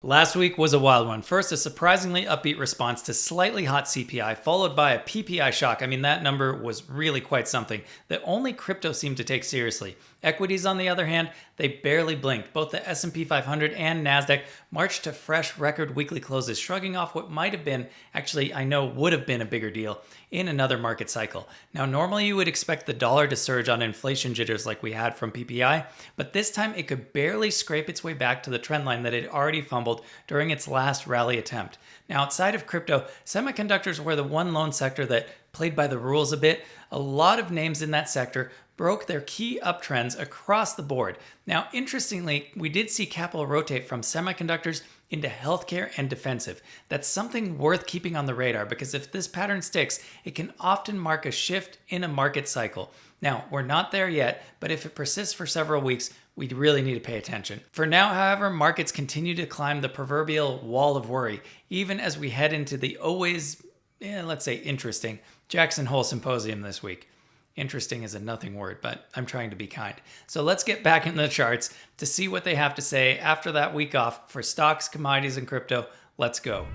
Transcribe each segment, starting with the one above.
Last week was a wild one. First, a surprisingly upbeat response to slightly hot CPI, followed by a PPI shock. I mean, that number was really quite something that only crypto seemed to take seriously. Equities, on the other hand, they barely blinked. Both the S&P 500 and NASDAQ marched to fresh record weekly closes, shrugging off what might have been, actually I know would have been a bigger deal in another market cycle. Now, normally you would expect the dollar to surge on inflation jitters like we had from PPI, but this time it could barely scrape its way back to the trend line that it already fumbled during its last rally attempt. Now, outside of crypto, semiconductors were the one lone sector that played by the rules a bit. A lot of names in that sector broke their key uptrends across the board. Now, interestingly, we did see capital rotate from semiconductors into healthcare and defensive. That's something worth keeping on the radar because if this pattern sticks, it can often mark a shift in a market cycle. Now, we're not there yet, but if it persists for several weeks, we really need to pay attention. For now, however, markets continue to climb the proverbial wall of worry, even as we head into the always, let's say, interesting Jackson Hole Symposium this week. Interesting is a nothing word, but I'm trying to be kind. So let's get back into the charts to see what they have to say after that week off for stocks, commodities, and crypto. Let's go.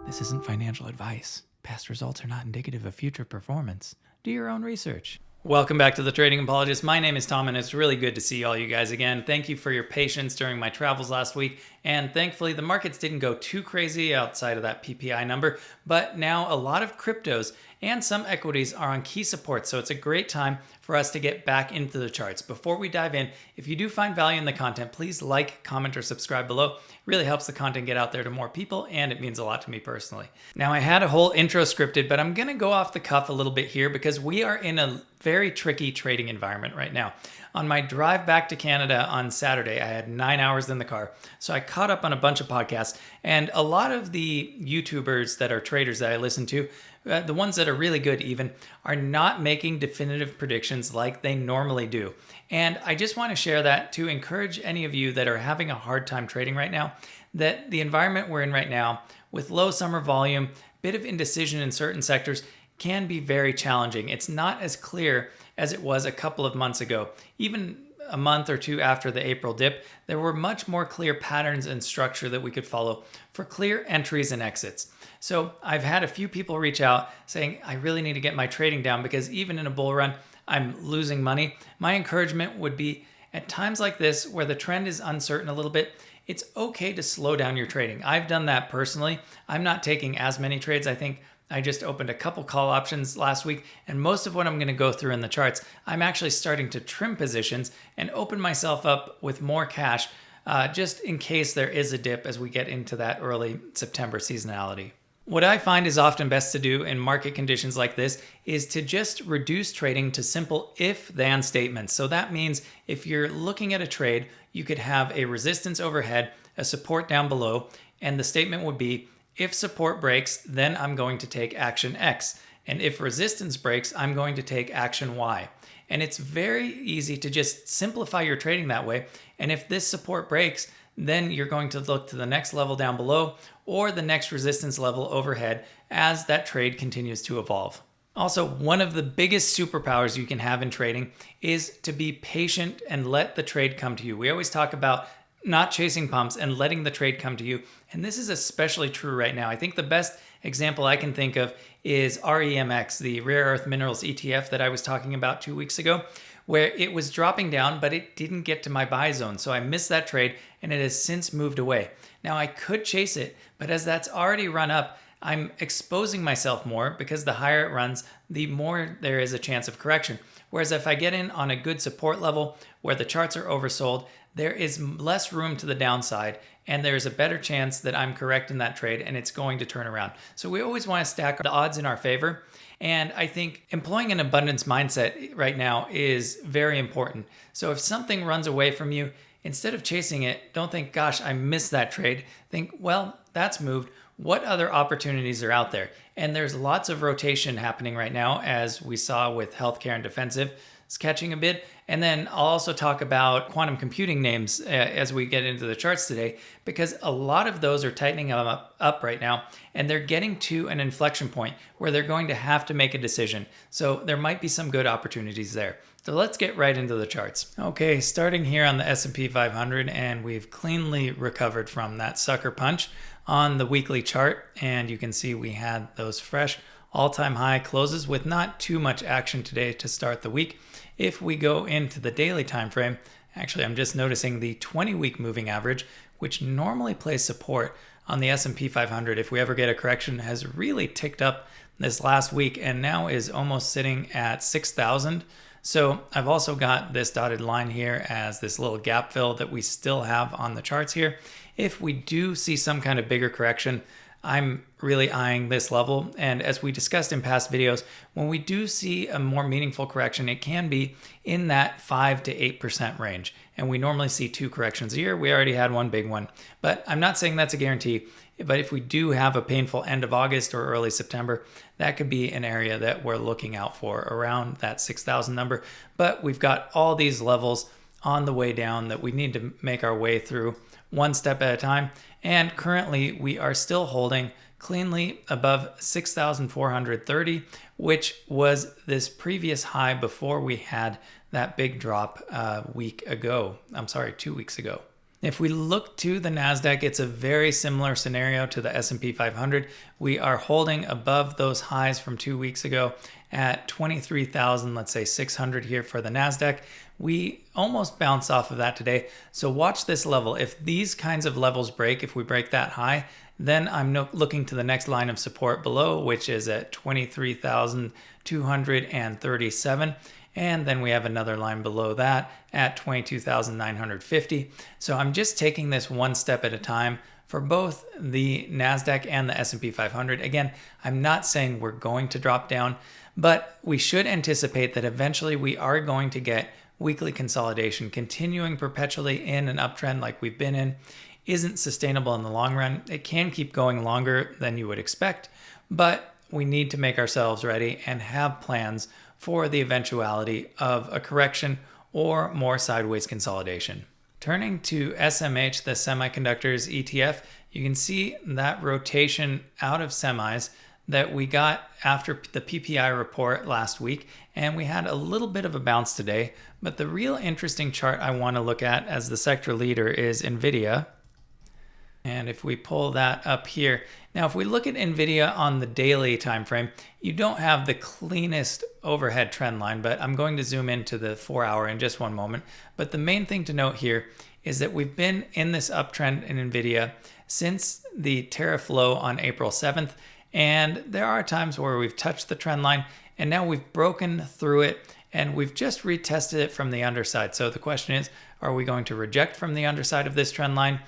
This isn't financial advice. Past results are not indicative of future performance. Do your own research. Welcome back to the Trading Apologist. My name is Tom, and it's really good to see all you guys again. Thank you for your patience during my travels last week, and thankfully the markets didn't go too crazy outside of that PPI number, but now a lot of cryptos and some equities are on key support, so it's a great time for us to get back into the charts. Before we dive in, if you do find value in the content, please like, comment, or subscribe below. It really helps the content get out there to more people, and it means a lot to me personally. Now, I had a whole intro scripted, but I'm gonna go off the cuff a little bit here because we are in a very tricky trading environment right now. On my drive back to Canada on Saturday, I had 9 hours in the car. So I caught up on a bunch of podcasts, and a lot of the YouTubers that are traders that I listen to, the ones that are really good even, are not making definitive predictions like they normally do. And I just want to share that to encourage any of you that are having a hard time trading right now, that the environment we're in right now, with low summer volume, bit of indecision in certain sectors, can be very challenging. It's not as clear as it was a couple of months ago. Even a month or two after the April dip, there were much more clear patterns and structure that we could follow for clear entries and exits. So I've had a few people reach out saying, I really need to get my trading down because even in a bull run, I'm losing money. My encouragement would be at times like this where the trend is uncertain a little bit, it's okay to slow down your trading. I've done that personally. I'm not taking as many trades. I think I just opened a couple call options last week, and most of what I'm going to go through in the charts, I'm actually starting to trim positions and open myself up with more cash just in case there is a dip as we get into that early September seasonality. What I find is often best to do in market conditions like this is to just reduce trading to simple if-then statements. So that means if you're looking at a trade, you could have a resistance overhead, a support down below, and the statement would be, if support breaks, then I'm going to take action X. And if resistance breaks, I'm going to take action Y. And it's very easy to just simplify your trading that way. And if this support breaks, then you're going to look to the next level down below or the next resistance level overhead as that trade continues to evolve. Also, one of the biggest superpowers you can have in trading is to be patient and let the trade come to you. We always talk about not chasing pumps and letting the trade come to you. And this is especially true right now. I think the best example I can think of is REMX, the rare earth minerals ETF that I was talking about 2 weeks ago, where it was dropping down, but it didn't get to my buy zone. So I missed that trade and it has since moved away. Now I could chase it, but as that's already run up, I'm exposing myself more because the higher it runs, the more there is a chance of correction. Whereas if I get in on a good support level where the charts are oversold, there is less room to the downside and there's a better chance that I'm correct in that trade and it's going to turn around. So we always want to stack the odds in our favor. And I think employing an abundance mindset right now is very important. So if something runs away from you, instead of chasing it, don't think, gosh, I missed that trade. Think, well, that's moved. What other opportunities are out there? And there's lots of rotation happening right now, as we saw with healthcare and defensive. is catching a bid. And then I'll also talk about quantum computing names as we get into the charts today, because a lot of those are tightening up right now, and they're getting to an inflection point where they're going to have to make a decision. So there might be some good opportunities there. So let's get right into the charts. Okay, starting here on the S&P 500, and we've cleanly recovered from that sucker punch on the weekly chart. And you can see we had those fresh all-time high closes with not too much action today to start the week. If we go into the daily time frame, actually I'm just noticing the 20-week moving average, which normally plays support on the S&P 500 if we ever get a correction, has really ticked up this last week and now is almost sitting at 6,000. So I've also got this dotted line here as this little gap fill that we still have on the charts here. If we do see some kind of bigger correction, I'm really eyeing this level. And as we discussed in past videos, when we do see a more meaningful correction, it can be in that 5 to 8% range. And we normally see 2 corrections a year. We already had one big one, but I'm not saying that's a guarantee. But if we do have a painful end of August or early September, that could be an area that we're looking out for around that 6,000 number. But we've got all these levels on the way down that we need to make our way through one step at a time. And currently we are still holding cleanly above 6,430, which was this previous high before we had that big drop 2 weeks ago. If we look to the NASDAQ, it's a very similar scenario to the S&P 500. We are holding above those highs from 2 weeks ago at 23,000, let's say 600 here for the NASDAQ. We almost bounced off of that today. So watch this level. If these kinds of levels break, if we break that high, then I'm looking to the next line of support below, which is at 23,237. And then we have another line below that at 22,950. So I'm just taking this one step at a time for both the NASDAQ and the S&P 500. Again, I'm not saying we're going to drop down, but we should anticipate that eventually we are going to get weekly consolidation. Continuing perpetually in an uptrend like we've been in isn't sustainable in the long run. It can keep going longer than you would expect, but we need to make ourselves ready and have plans for the eventuality of a correction or more sideways consolidation. Turning to SMH, the semiconductors ETF, you can see that rotation out of semis that we got after the PPI report last week, and we had a little bit of a bounce today. But the real interesting chart I want to look at as the sector leader is NVIDIA. And if we pull that up here, now if we look at NVIDIA on the daily time frame, you don't have the cleanest overhead trend line, but I'm going to zoom into the 4-hour in just one moment. But the main thing to note here is that we've been in this uptrend in NVIDIA since the tariff low on April 7th. And there are times where we've touched the trend line and now we've broken through it and we've just retested it from the underside. So the question is, are we going to reject from the underside of this trend line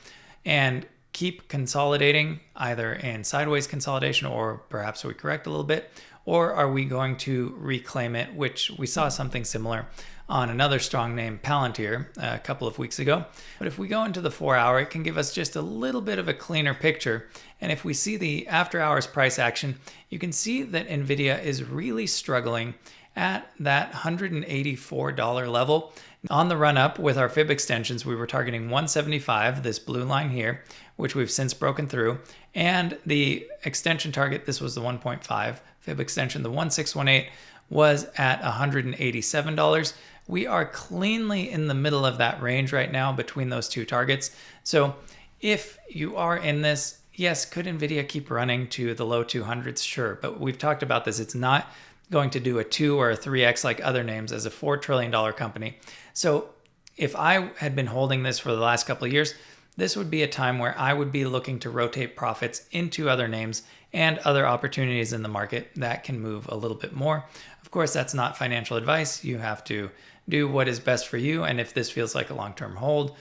and keep consolidating either in sideways consolidation, or perhaps we correct a little bit, or are we going to reclaim it, which we saw something similar on another strong name, Palantir, a couple of weeks ago. But if we go into the 4-hour, it can give us just a little bit of a cleaner picture. And if we see the after hours price action, you can see that NVIDIA is really struggling at that $184 level. On the run up with our fib extensions, we were targeting 175, this blue line here, which we've since broken through. And the extension target, this was the 1.5 fib extension, the 1618 was at $187. We are cleanly in the middle of that range right now between those two targets. So if you are in this, yes, could NVIDIA keep running to the low 200s? Sure, but we've talked about this. It's not going to do a 2 or a 3x like other names as a $4 trillion company. So if I had been holding this for the last couple of years, this would be a time where I would be looking to rotate profits into other names and other opportunities in the market that can move a little bit more. Of course, that's not financial advice. You have to do what is best for you. And if this feels like a long-term hold,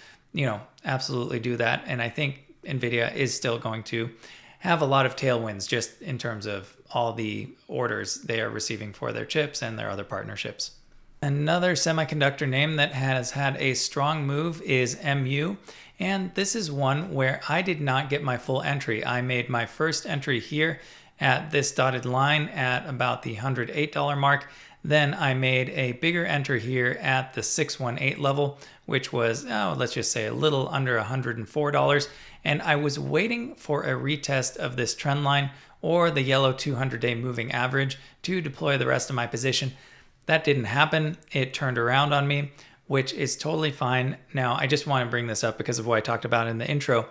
absolutely do that. And I think NVIDIA is still going to have a lot of tailwinds just in terms of all the orders they are receiving for their chips and their other partnerships. Another semiconductor name that has had a strong move is MU. And this is one where I did not get my full entry. I made my first entry here at this dotted line at about the $108 mark. Then I made a bigger entry here at the 618 level, which was, let's just say a little under $104. And I was waiting for a retest of this trend line or the yellow 200-day moving average to deploy the rest of my position. That didn't happen. It turned around on me, which is totally fine. Now, I just want to bring this up because of what I talked about in the intro.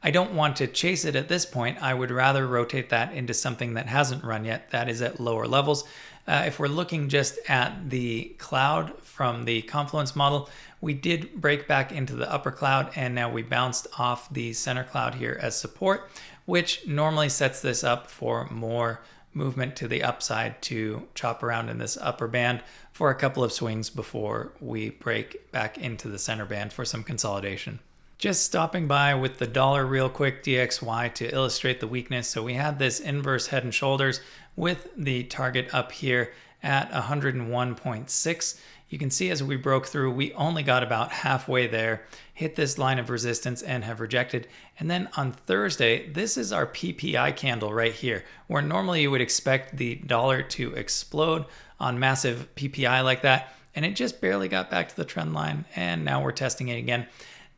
I don't want to chase it at this point. I would rather rotate that into something that hasn't run yet, that is at lower levels. If we're looking just at the cloud from the confluence model, we did break back into the upper cloud, and now we bounced off the center cloud here as support, which normally sets this up for more movement to the upside to chop around in this upper band for a couple of swings before we break back into the center band for some consolidation. Just stopping by with the dollar real quick, DXY, to illustrate the weakness. So we had this inverse head and shoulders with the target up here at 101.6. You can see as we broke through, we only got about halfway there, hit this line of resistance and have rejected. And then on Thursday, this is our PPI candle right here, where normally you would expect the dollar to explode on massive PPI like that. And it just barely got back to the trend line. And now we're testing it again.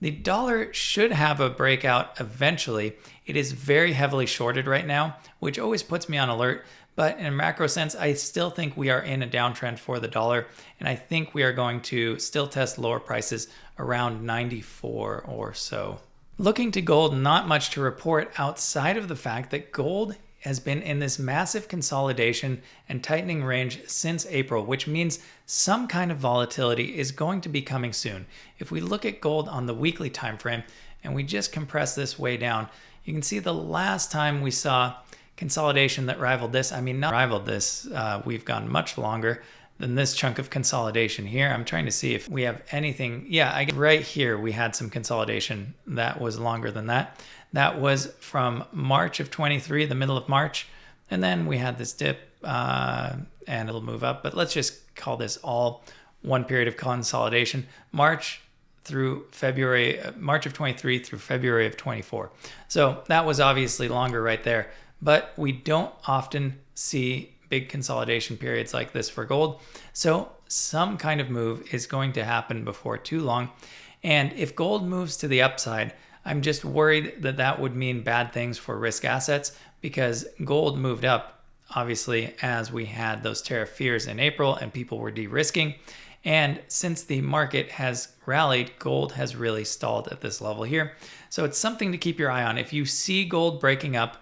The dollar should have a breakout eventually. It is very heavily shorted right now, which always puts me on alert. But in a macro sense, I still think we are in a downtrend for the dollar. And I think we are going to still test lower prices around 94 or so. Looking to gold, not much to report outside of the fact that gold has been in this massive consolidation and tightening range since April, which means some kind of volatility is going to be coming soon. If we look at gold on the weekly time frame and we just compress this way down, you can see the last time we saw consolidation that rivaled this, not rivaled this, we've gone much longer than this chunk of consolidation here. I'm trying to see if we have anything. Yeah, right here we had some consolidation that was longer than that. That was from March of 23, the middle of March. And then we had this dip and it'll move up. But let's just call this all one period of consolidation. March through February, March of 23 through February of 24. So that was obviously longer right there. But we don't often see big consolidation periods like this for gold. So some kind of move is going to happen before too long. And if gold moves to the upside, I'm just worried that that would mean bad things for risk assets, because gold moved up, obviously, as we had those tariff fears in April and people were de-risking. And since the market has rallied, gold has really stalled at this level here. So it's something to keep your eye on. If you see gold breaking up,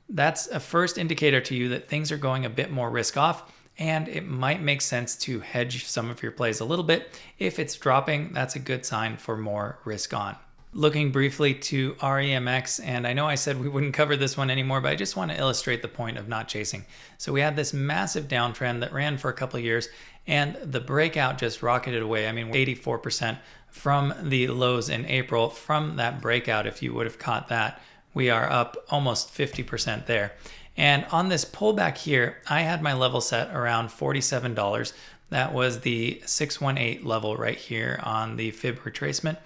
that's a first indicator to you that things are going a bit more risk off, and it might make sense to hedge some of your plays a little bit. If it's dropping, that's a good sign for more risk on. Looking briefly to REMX, and I know I said we wouldn't cover this one anymore, but I just want to illustrate the point of not chasing. So we had this massive downtrend that ran for a couple of years, and the breakout just rocketed away. 84% from the lows in April from that breakout. If you would have caught that, we are up almost 50% there. And on this pullback here, I had my level set around $47. That was the 618 level right here on the fib retracement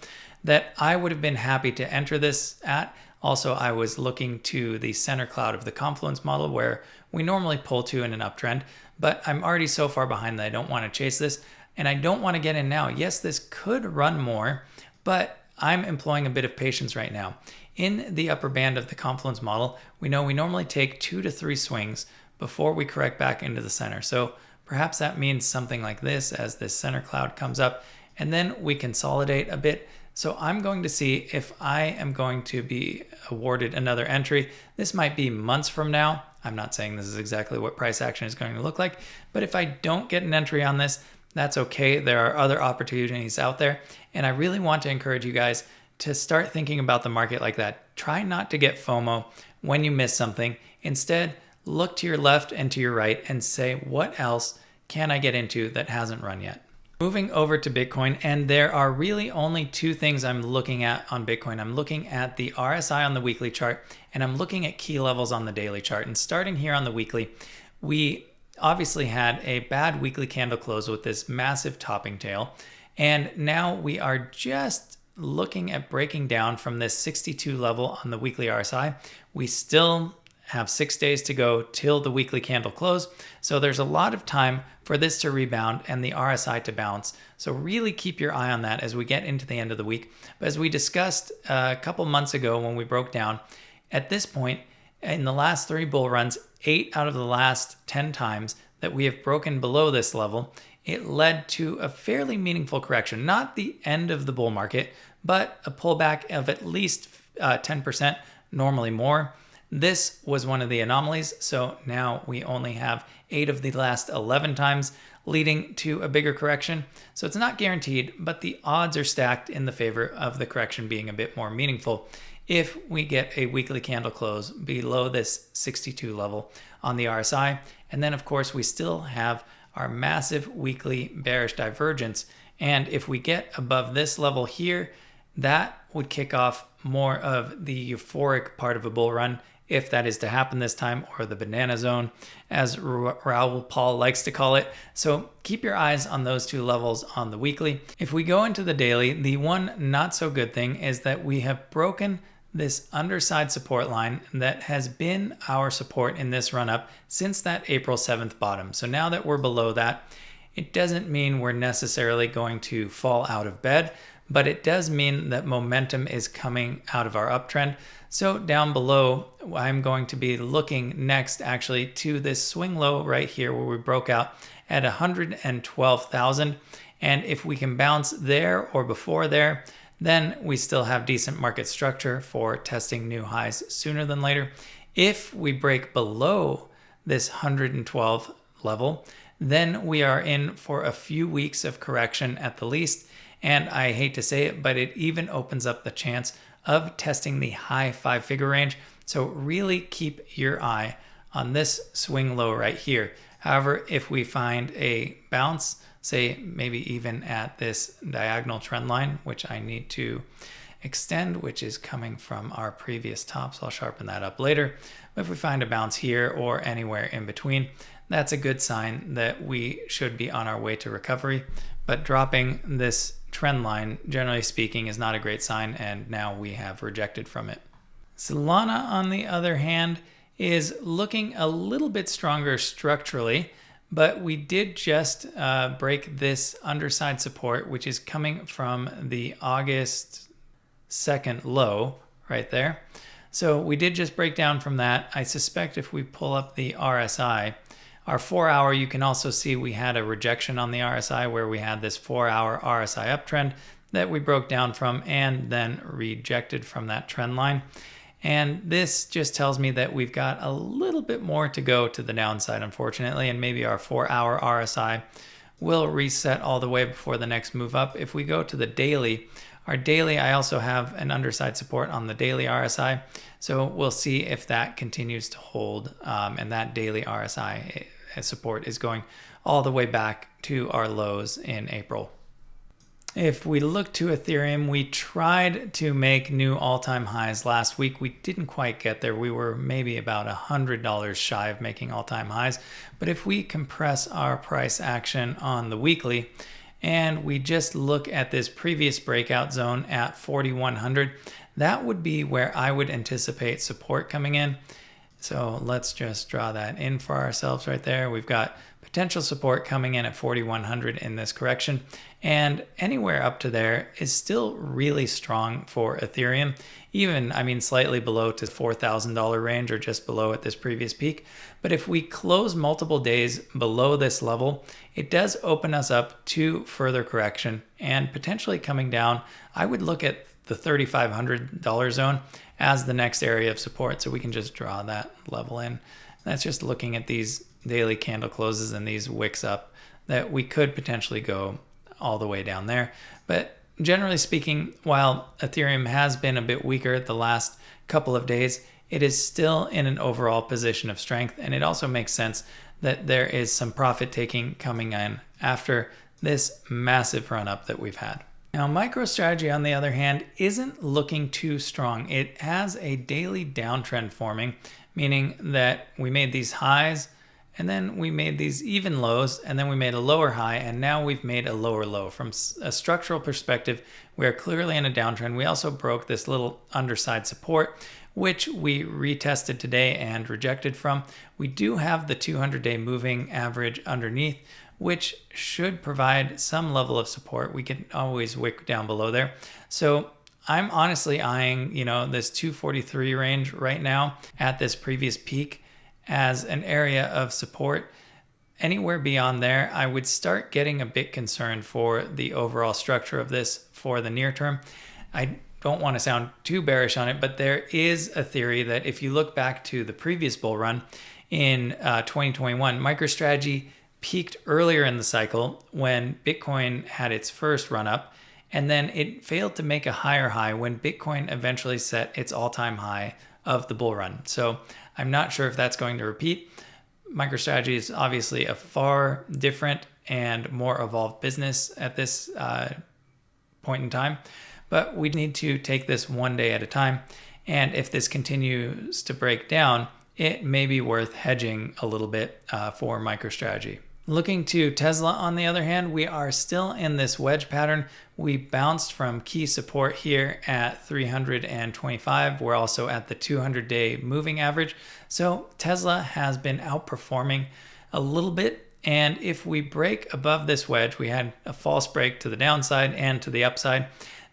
that I would have been happy to enter this at. Also, I was looking to the center cloud of the confluence model where we normally pull to in an uptrend, but I'm already so far behind that I don't want to chase this, and I don't want to get in now. Yes, this could run more, but I'm employing a bit of patience right now. In the upper band of the confluence model, we know we normally take 2 to 3 swings before we correct back into the center. So perhaps that means something like this as this center cloud comes up, and then we consolidate a bit. So I'm going to see if I am going to be awarded another entry. This might be months from now. I'm not saying this is exactly what price action is going to look like, but if I don't get an entry on this, that's okay. There are other opportunities out there, and I really want to encourage you guys to start thinking about the market like that. Try not to get FOMO when you miss something. Instead, look to your left and to your right and say, what else can I get into that hasn't run yet? Moving over to Bitcoin, and there are really only 2 things I'm looking at on Bitcoin. I'm looking at the RSI on the weekly chart, and I'm looking at key levels on the daily chart. And starting here on the weekly, we obviously had a bad weekly candle close with this massive topping tail. And now we are just looking at breaking down from this 62 level on the weekly RSI. We still have 6 days to go till the weekly candle close. So there's a lot of time for this to rebound and the RSI to bounce. So really keep your eye on that as we get into the end of the week. But as we discussed a couple months ago when we broke down, at this point, in the last 3 bull runs, 8 out of the last 10 times that we have broken below this level, it led to a fairly meaningful correction. Not the end of the bull market, but a pullback of at least 10%, normally more. This was one of the anomalies, so now we only have 8 of the last 11 times, leading to a bigger correction. So it's not guaranteed, but the odds are stacked in the favor of the correction being a bit more meaningful if we get a weekly candle close below this 62 level on the RSI. And then, of course, we still have our massive weekly bearish divergence. And if we get above this level here, that would kick off more of the euphoric part of a bull run, if that is to happen this time, or the banana zone, as Raoul Pal likes to call it. So keep your eyes on those 2 levels on the weekly. If we go into the daily, the one not so good thing is that we have broken this underside support line that has been our support in this run up since that April 7th bottom. So now that we're below that, it doesn't mean we're necessarily going to fall out of bed, but it does mean that momentum is coming out of our uptrend. So down below, I'm going to be looking next actually to this swing low right here where we broke out at 112,000. And if we can bounce there or before there, then we still have decent market structure for testing new highs sooner than later. If we break below this 112 level, then we are in for a few weeks of correction at the least. And I hate to say it, but it even opens up the chance of testing the high 5-figure range. So really keep your eye on this swing low right here. However, if we find a bounce, say maybe even at this diagonal trend line, which I need to extend, which is coming from our previous top, so I'll sharpen that up later. But if we find a bounce here or anywhere in between, that's a good sign that we should be on our way to recovery. But dropping this trend line, generally speaking, is not a great sign, and now we have rejected from it. Solana, on the other hand, is looking a little bit stronger structurally, but we did just break this underside support, which is coming from the August 2nd low right there. So we did just break down from that. I suspect if we pull up the RSI, our 4-hour, you can also see we had a rejection on the RSI where we had this 4-hour RSI uptrend that we broke down from and then rejected from that trend line. And this just tells me that we've got a little bit more to go to the downside, unfortunately, and maybe our 4-hour RSI will reset all the way before the next move up. If we go to the daily, our daily, I also have an underside support on the daily RSI. So we'll see if that continues to hold, and that daily RSI support is going all the way back to our lows in April. If we look to Ethereum, we tried to make new all-time highs last week. We didn't quite get there. We were maybe about $100 shy of making all-time highs. But if we compress our price action on the weekly and we just look at this previous breakout zone at 4,100, that would be where I would anticipate support coming in. So let's just draw that in for ourselves right there. We've got potential support coming in at 4,100 in this correction, and anywhere up to there is still really strong for Ethereum. Even, I mean, slightly below to $4,000 range or just below at this previous peak. But if we close multiple days below this level, it does open us up to further correction and potentially coming down. I would look at the $3,500 zone as the next area of support. So we can just draw that level in. That's just looking at these daily candle closes and these wicks up that we could potentially go all the way down there. But generally speaking, while Ethereum has been a bit weaker the last couple of days, it is still in an overall position of strength. And it also makes sense that there is some profit taking coming in after this massive run up that we've had. Now, MicroStrategy, on the other hand, isn't looking too strong. It has a daily downtrend forming, meaning that we made these highs and then we made these even lows, and then we made a lower high, and now we've made a lower low. From a structural perspective, we are clearly in a downtrend. We also broke this little underside support, which we retested today and rejected from. We do have the 200-day moving average underneath, which should provide some level of support. We can always wick down below there. So I'm honestly eyeing, this 243 range right now at this previous peak as an area of support. Anywhere beyond there, I would start getting a bit concerned for the overall structure of this for the near term. I don't want to sound too bearish on it, but there is a theory that if you look back to the previous bull run in 2021, MicroStrategy peaked earlier in the cycle when Bitcoin had its first run up, and then it failed to make a higher high when Bitcoin eventually set its all-time high of the bull run. So I'm not sure if that's going to repeat. MicroStrategy is obviously a far different and more evolved business at this point in time, but we need to take this one day at a time. And if this continues to break down, it may be worth hedging a little bit for MicroStrategy. Looking to Tesla, on the other hand, we are still in this wedge pattern. We bounced from key support here at 325. We're also at the 200-day moving average. So Tesla has been outperforming a little bit. And if we break above this wedge, we had a false break to the downside and to the upside,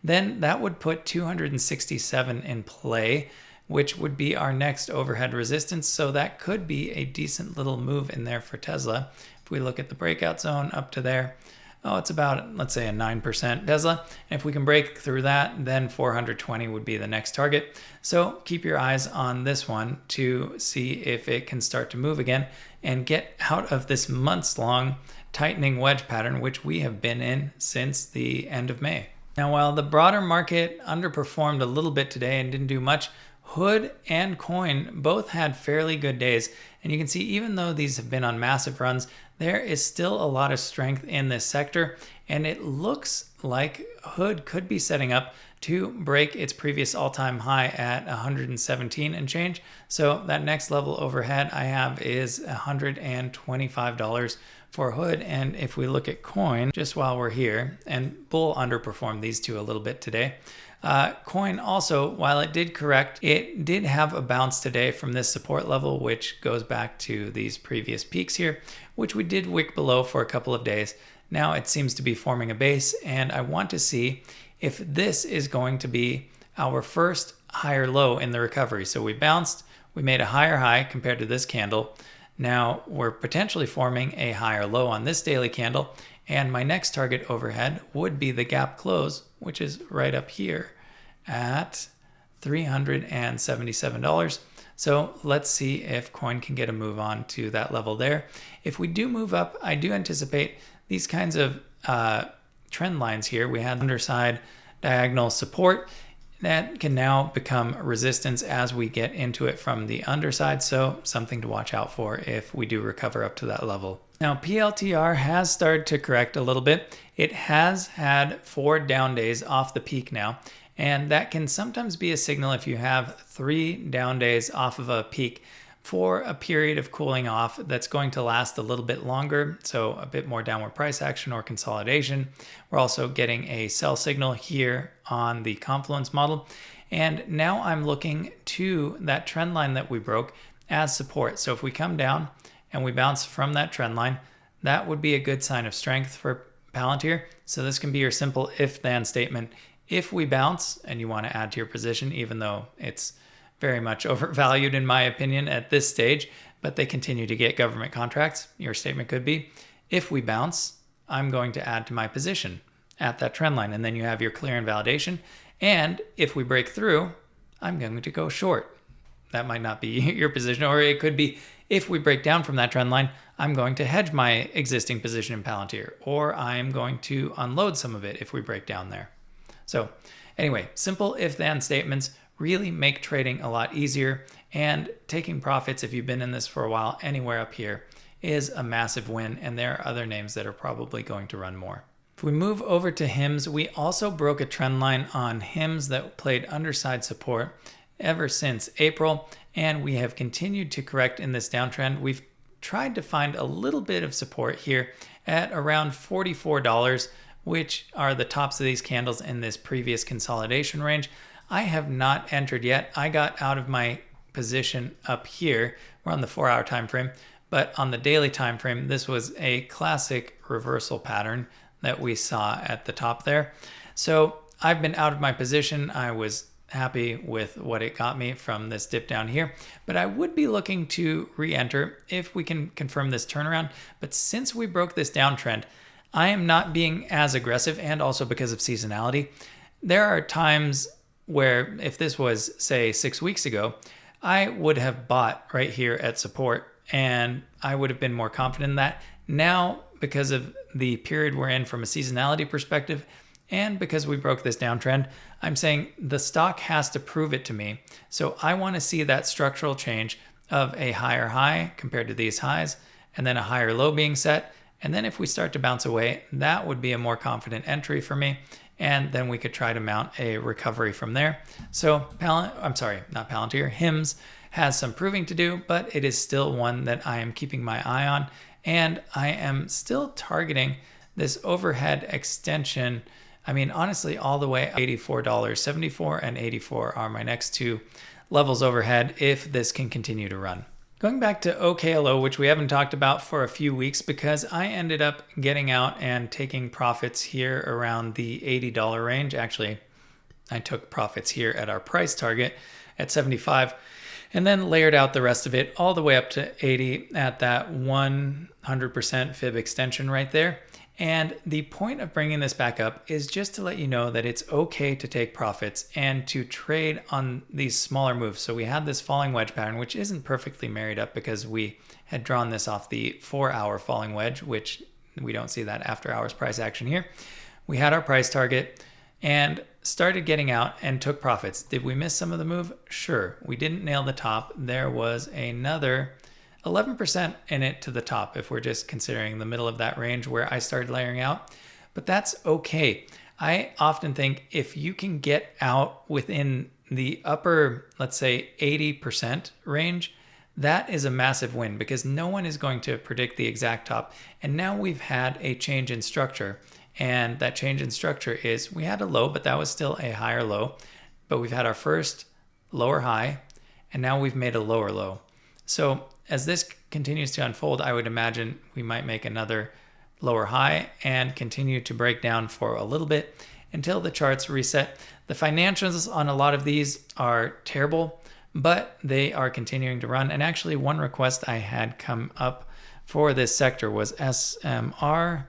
then that would put 267 in play, which would be our next overhead resistance. So that could be a decent little move in there for Tesla. If we look at the breakout zone up to there, it's about, let's say, a 9% Tesla. And if we can break through that, then 420 would be the next target. So keep your eyes on this one to see if it can start to move again and get out of this months-long tightening wedge pattern, which we have been in since the end of May. Now, while the broader market underperformed a little bit today and didn't do much, Hood and Coin both had fairly good days. And you can see, even though these have been on massive runs, there is still a lot of strength in this sector. And it looks like Hood could be setting up to break its previous all-time high at 117 and change. So that next level overhead I have is $125 for Hood. And if we look at Coin, just while we're here, and Bull underperformed these two a little bit today. Coin also, while it did correct, it did have a bounce today from this support level, which goes back to these previous peaks here, which we did wick below for a couple of days. Now it seems to be forming a base, and I want to see if this is going to be our first higher low in the recovery. So we bounced, we made a higher high compared to this candle. Now we're potentially forming a higher low on this daily candle, and my next target overhead would be the gap close, which is right up here at $377. So let's see if Coin can get a move on to that level there. If we do move up, I do anticipate these kinds of trend lines here. We had underside diagonal support that can now become resistance as we get into it from the underside. So something to watch out for if we do recover up to that level. Now, PLTR has started to correct a little bit. It has had 4 down days off the peak now, and that can sometimes be a signal if you have 3 down days off of a peak for a period of cooling off that's going to last a little bit longer, so a bit more downward price action or consolidation. We're also getting a sell signal here on the confluence model, and now I'm looking to that trend line that we broke as support. So if we come down and we bounce from that trend line, that would be a good sign of strength for Palantir. So this can be your simple if-then statement. If we bounce and you want to add to your position, even though it's very much overvalued in my opinion at this stage, but they continue to get government contracts, your statement could be, if we bounce, I'm going to add to my position at that trend line. And then you have your clear invalidation. And if we break through, I'm going to go short. That might not be your position, or it could be, if we break down from that trend line, I'm going to hedge my existing position in Palantir, or I'm going to unload some of it if we break down there. So anyway, simple if-then statements really make trading a lot easier, and taking profits, if you've been in this for a while, anywhere up here is a massive win, and there are other names that are probably going to run more. If we move over to HIMS, we also broke a trend line on HIMS that played underside support ever since April, and we have continued to correct in this downtrend. We've tried to find a little bit of support here at around $44, which are the tops of these candles in this previous consolidation range. I have not entered yet. I got out of my position up here. We're on the 4-hour time frame, but on the daily time frame, this was a classic reversal pattern that we saw at the top there. So I've been out of my position. I was happy with what it got me from this dip down here, but I would be looking to re-enter if we can confirm this turnaround. But since we broke this downtrend, I am not being as aggressive, and also because of seasonality. There are times where if this was, say, 6 weeks ago, I would have bought right here at support and I would have been more confident in that. Now, because of the period we're in from a seasonality perspective, and because we broke this downtrend, I'm saying the stock has to prove it to me. So I want to see that structural change of a higher high compared to these highs, and then a higher low being set. And then if we start to bounce away, that would be a more confident entry for me. And then we could try to mount a recovery from there. So HIMS has some proving to do, but it is still one that I am keeping my eye on. And I am still targeting this overhead extension. I mean, honestly, all the way $84, 74 and 84 are my next two levels overhead if this can continue to run. Going back to OKLO, which we haven't talked about for a few weeks because I ended up getting out and taking profits here around the $80 range. Actually, I took profits here at our price target at 75 and then layered out the rest of it all the way up to 80 at that 100% fib extension right there. And the point of bringing this back up is just to let you know that it's okay to take profits and to trade on these smaller moves. So we had this falling wedge pattern, which isn't perfectly married up because we had drawn this off the 4-hour falling wedge, which we don't see that after hours price action here. We had our price target and started getting out and took profits. Did we miss some of the move? Sure. We didn't nail the top. There was another 11% in it to the top if we're just considering the middle of that range where I started layering out, but that's okay. I often think if you can get out within the upper, let's say 80% range, that is a massive win because no one is going to predict the exact top. And now we've had a change in structure, and that change in structure is we had a low, but that was still a higher low, but we've had our first lower high, and now we've made a lower low. So as this continues to unfold, I would imagine we might make another lower high and continue to break down for a little bit until the charts reset. The financials on a lot of these are terrible, but they are continuing to run. And actually, one request I had come up for this sector was SMR,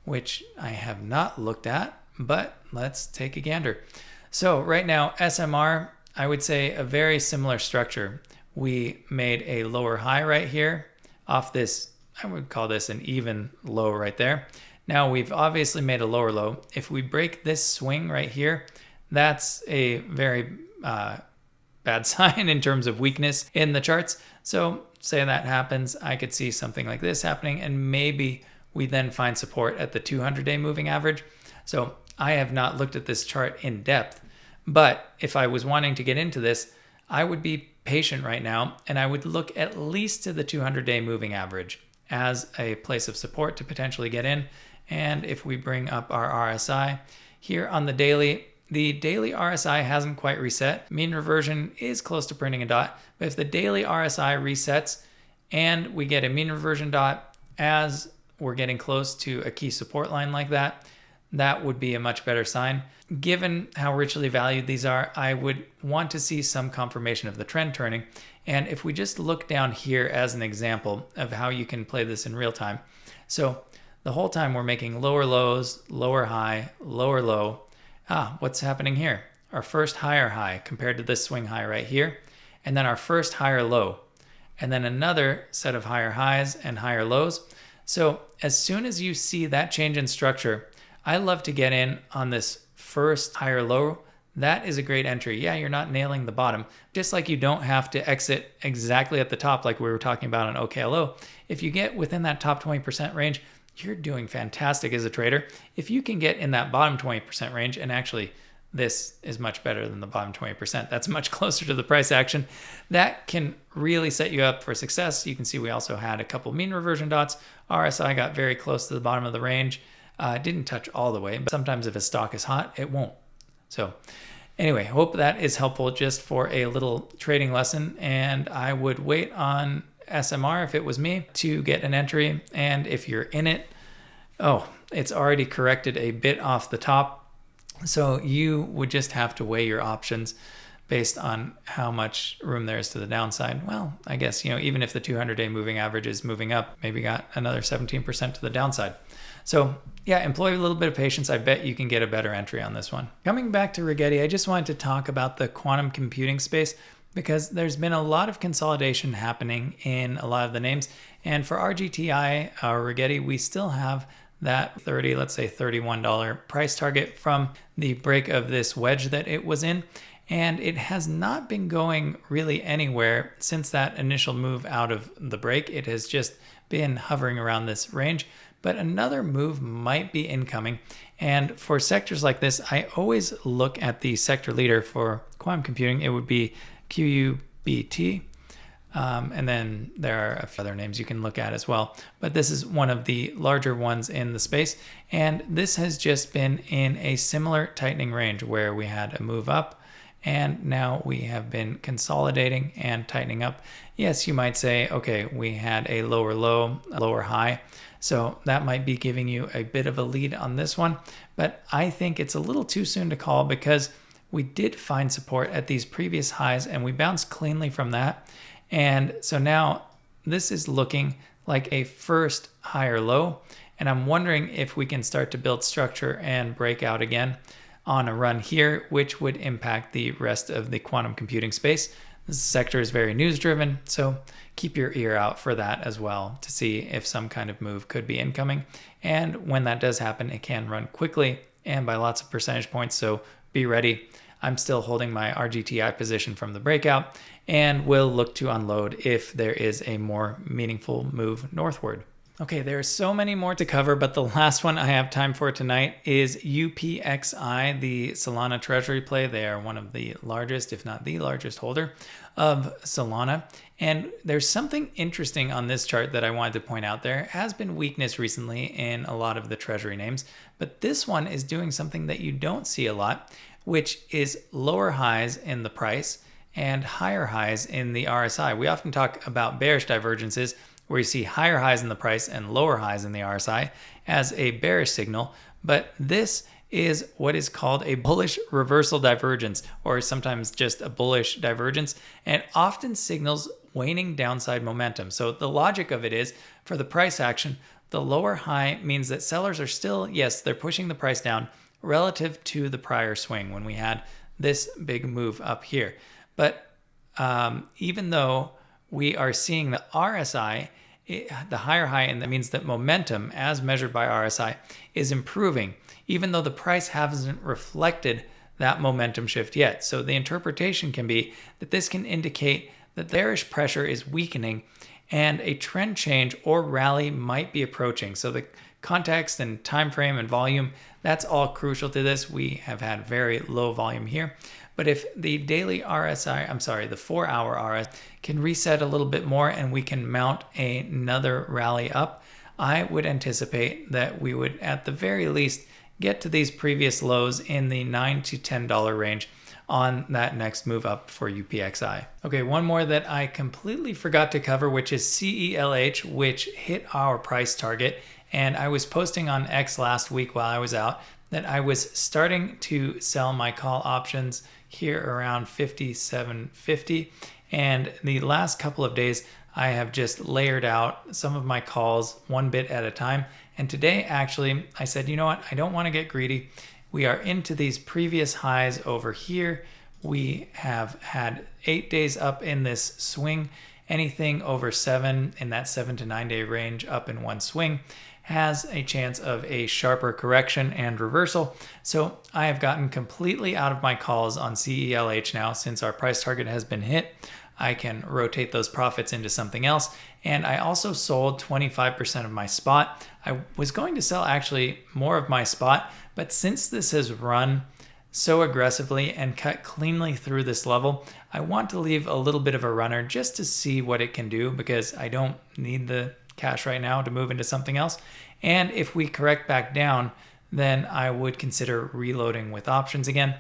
which I have not looked at, but let's take a gander. So right now, SMR, I would say a very similar structure. We made a lower high right here off this, I would call this an even low right there. Now we've obviously made a lower low. If we break this swing right here, that's a very bad sign in terms of weakness in the charts. So say that happens, I could see something like this happening, and maybe we then find support at the 200-day moving average. So I have not looked at this chart in depth, but if I was wanting to get into this, I would be patient right now, and I would look at least to the 200-day moving average as a place of support to potentially get in. And if we bring up our RSI here on the daily RSI hasn't quite reset. Mean reversion is close to printing a dot, but if the daily RSI resets and we get a mean reversion dot as we're getting close to a key support line like that, that would be a much better sign. Given how richly valued these are, I would want to see some confirmation of the trend turning. And if we just look down here as an example of how you can play this in real time. So the whole time we're making lower lows, lower high, lower low. What's happening here? Our first higher high compared to this swing high right here, and then our first higher low, and then another set of higher highs and higher lows. So as soon as you see that change in structure, I love to get in on this first higher low. That is a great entry. Yeah, you're not nailing the bottom, just like you don't have to exit exactly at the top like we were talking about on OKLO. If you get within that top 20% range, you're doing fantastic as a trader. If you can get in that bottom 20% range, and actually this is much better than the bottom 20%. That's much closer to the price action. That can really set you up for success. You can see we also had a couple mean reversion dots. RSI got very close to the bottom of the range. Didn't touch all the way, but sometimes if a stock is hot, it won't. So anyway, hope that is helpful just for a little trading lesson. And I would wait on SMR if it was me to get an entry. And if you're in it, oh, it's already corrected a bit off the top. So you would just have to weigh your options based on how much room there is to the downside. Well, I guess, even if the 200-day moving average is moving up, maybe got another 17% to the downside. So yeah, employ a little bit of patience. I bet you can get a better entry on this one. Coming back to Rigetti, I just wanted to talk about the quantum computing space because there's been a lot of consolidation happening in a lot of the names. And for RGTI or Rigetti, we still have that let's say $31 price target from the break of this wedge that it was in. And it has not been going really anywhere since that initial move out of the break. It has just been hovering around this range, but another move might be incoming. And for sectors like this, I always look at the sector leader for quantum computing. It would be QUBT. And then there are a few other names you can look at as well. But this is one of the larger ones in the space. And this has just been in a similar tightening range where we had a move up. And now we have been consolidating and tightening up. Yes, you might say, okay, we had a lower low, a lower high. So that might be giving you a bit of a lead on this one. But I think it's a little too soon to call because we did find support at these previous highs and we bounced cleanly from that. And so now this is looking like a first higher low. And I'm wondering if we can start to build structure and break out again on a run here, which would impact the rest of the quantum computing space. This sector is very news driven, so keep your ear out for that as well to see if some kind of move could be incoming. And when that does happen, it can run quickly and by lots of percentage points, so be ready. I'm still holding my RGTI position from the breakout and will look to unload if there is a more meaningful move northward. Okay, there are so many more to cover, but the last one I have time for tonight is UPXI, the Solana treasury play. They are one of the largest, if not the largest holder of Solana. And there's something interesting on this chart that I wanted to point out. There has been weakness recently in a lot of the treasury names, but this one is doing something that you don't see a lot, which is lower highs in the price and higher highs in the RSI. We often talk about bearish divergences, where you see higher highs in the price and lower highs in the RSI as a bearish signal. But this is what is called a bullish reversal divergence, or sometimes just a bullish divergence, and it often signals waning downside momentum. So the logic of it is, for the price action, the lower high means that sellers are still, yes, they're pushing the price down relative to the prior swing when we had this big move up here. But even though we are seeing the RSI, the higher high, and that means that momentum as measured by RSI is improving, even though the price hasn't reflected that momentum shift yet. So the interpretation can be that this can indicate that bearish pressure is weakening and a trend change or rally might be approaching. So the context and time frame and volume, that's all crucial to this. We have had very low volume here. But if the daily RSI, the 4-hour RSI can reset a little bit more and we can mount another rally up, I would anticipate that we would at the very least get to these previous lows in the $9 to $10 range on that next move up for UPXI. Okay, one more that I completely forgot to cover, which is CELH, which hit our price target. And I was posting on X last week while I was out that I was starting to sell my call options here around 57.50. And the last couple of days, I have just layered out some of my calls one bit at a time. And today, actually, I said, you know what? I don't want to get greedy. We are into these previous highs over here. We have had 8 days up in this swing. Anything over 7 in that 7 to 9 day range up in one swing has a chance of a sharper correction and reversal. So I have gotten completely out of my calls on CELH now since our price target has been hit. I can rotate those profits into something else. And I also sold 25% of my spot. I was going to sell actually more of my spot, but since this has run so aggressively and cut cleanly through this level, I want to leave a little bit of a runner just to see what it can do, because I don't need the cash right now to move into something else. And if we correct back down, then I would consider reloading with options again.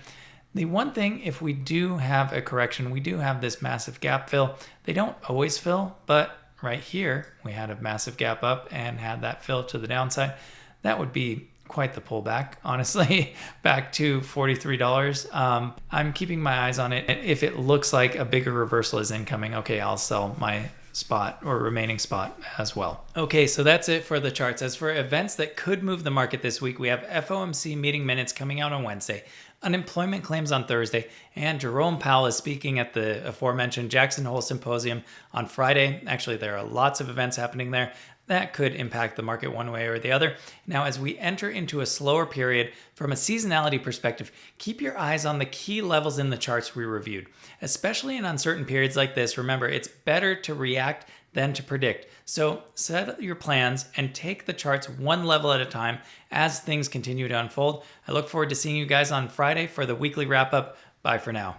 The one thing, if we do have a correction, we do have this massive gap fill. They don't always fill, but right here, we had a massive gap up and had that fill to the downside. That would be quite the pullback, honestly, back to $43. I'm keeping my eyes on it. If it looks like a bigger reversal is incoming, okay, I'll sell my spot or remaining spot as well. Okay, so that's it for the charts. As for events that could move the market this week, we have FOMC meeting minutes coming out on Wednesday, unemployment claims on Thursday, and Jerome Powell is speaking at the aforementioned Jackson Hole Symposium on Friday. Actually, there are lots of events happening there that could impact the market one way or the other. Now, as we enter into a slower period, from a seasonality perspective, keep your eyes on the key levels in the charts we reviewed. Especially in uncertain periods like this, remember, it's better to react than to predict. So set your plans and take the charts one level at a time as things continue to unfold. I look forward to seeing you guys on Friday for the weekly wrap-up. Bye for now.